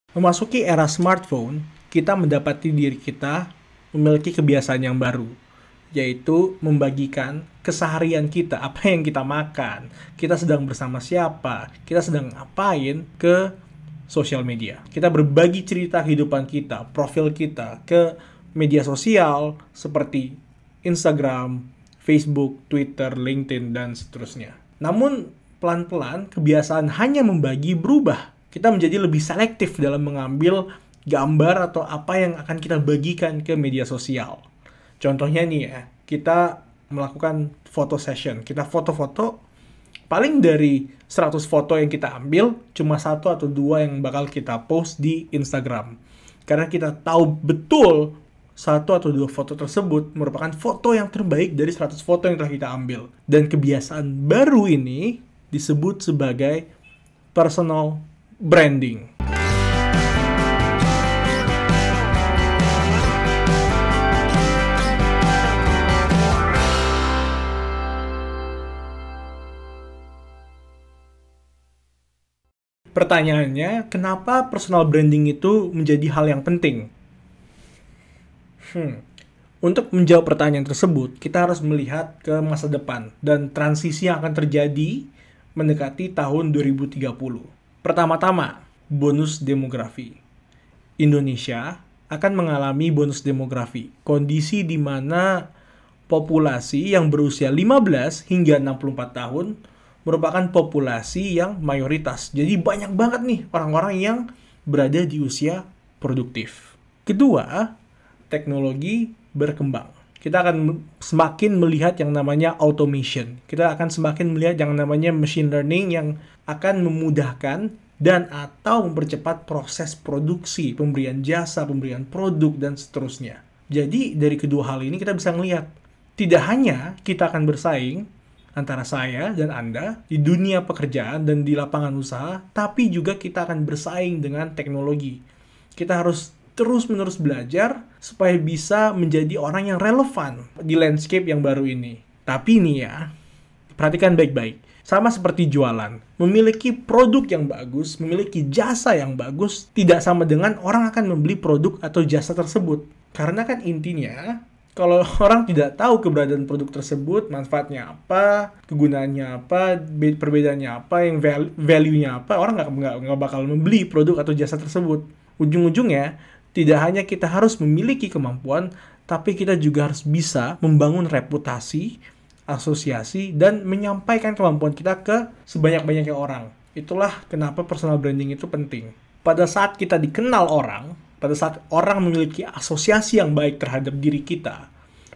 Memasuki era smartphone, kita mendapati diri kita memiliki kebiasaan yang baru, yaitu membagikan keseharian kita, apa yang kita makan, kita sedang bersama siapa, kita sedang ngapain ke sosial media. Kita berbagi cerita kehidupan kita, profil kita ke media sosial seperti Instagram, Facebook, Twitter, LinkedIn, dan seterusnya. Namun, pelan-pelan kebiasaan hanya membagi berubah. Kita menjadi lebih selektif dalam mengambil gambar atau apa yang akan kita bagikan ke media sosial. Contohnya nih ya, kita melakukan foto session. Kita foto-foto, paling dari 100 foto yang kita ambil, cuma 1 atau 2 yang bakal kita post di Instagram. Karena kita tahu betul 1 atau 2 foto tersebut merupakan foto yang terbaik dari 100 foto yang telah kita ambil. Dan kebiasaan baru ini disebut sebagai personal branding. Pertanyaannya, kenapa personal branding itu menjadi hal yang penting? Untuk menjawab pertanyaan tersebut, kita harus melihat ke masa depan dan transisi yang akan terjadi mendekati tahun 2030. Pertama-tama, bonus demografi. Indonesia akan mengalami bonus demografi, kondisi di mana populasi yang berusia 15 hingga 64 tahun merupakan populasi yang mayoritas. Jadi banyak banget nih orang-orang yang berada di usia produktif. Kedua, teknologi berkembang. Kita akan semakin melihat yang namanya automation. Kita akan semakin melihat yang namanya machine learning yang akan memudahkan dan atau mempercepat proses produksi, pemberian jasa, pemberian produk, dan seterusnya. Jadi, dari kedua hal ini kita bisa melihat, tidak hanya kita akan bersaing antara saya dan Anda di dunia pekerjaan dan di lapangan usaha, tapi juga kita akan bersaing dengan teknologi. Kita harus terus-menerus belajar supaya bisa menjadi orang yang relevan di landscape yang baru ini. Tapi nih ya, perhatikan baik-baik. Sama seperti jualan, memiliki produk yang bagus, memiliki jasa yang bagus, tidak sama dengan orang akan membeli produk atau jasa tersebut. Karena kan intinya, kalau orang tidak tahu keberadaan produk tersebut, manfaatnya apa, kegunaannya apa, perbedaannya apa, yang value-nya apa, orang nggak bakal membeli produk atau jasa tersebut. Ujung-ujungnya, tidak hanya kita harus memiliki kemampuan, tapi kita juga harus bisa membangun reputasi, asosiasi, dan menyampaikan kemampuan kita ke sebanyak-banyaknya orang. Itulah kenapa personal branding itu penting. Pada saat kita dikenal orang, pada saat orang memiliki asosiasi yang baik terhadap diri kita,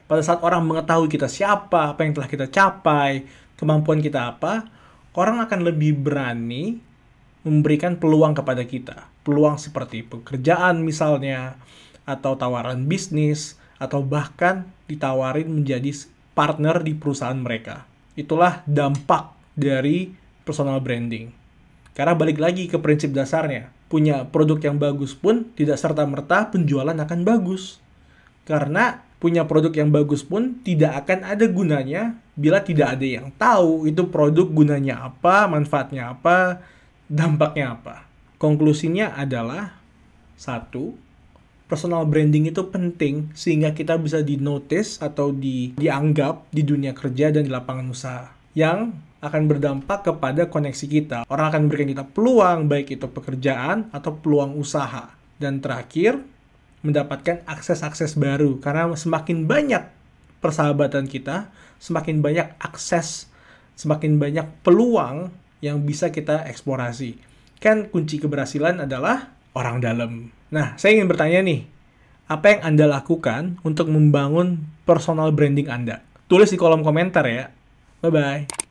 pada saat orang mengetahui kita siapa, apa yang telah kita capai, kemampuan kita apa, orang akan lebih berani memberikan peluang kepada kita. Peluang seperti pekerjaan misalnya, atau tawaran bisnis, atau bahkan ditawarin menjadi partner di perusahaan mereka. Itulah dampak dari personal branding. Karena balik lagi ke prinsip dasarnya, punya produk yang bagus pun tidak serta-merta penjualan akan bagus. Karena punya produk yang bagus pun tidak akan ada gunanya bila tidak ada yang tahu itu produk gunanya apa, manfaatnya apa, dampaknya apa. Konklusinya adalah, 1, personal branding itu penting sehingga kita bisa di-notice atau dianggap di dunia kerja dan di lapangan usaha. Yang akan berdampak kepada koneksi kita. Orang akan memberikan kita peluang, baik itu pekerjaan atau peluang usaha. Dan terakhir, mendapatkan akses-akses baru. Karena semakin banyak persahabatan kita, semakin banyak akses, semakin banyak peluang yang bisa kita eksplorasi. Kan kunci keberhasilan adalah orang dalam. Nah, saya ingin bertanya nih, apa yang Anda lakukan untuk membangun personal branding Anda? Tulis di kolom komentar ya. Bye-bye.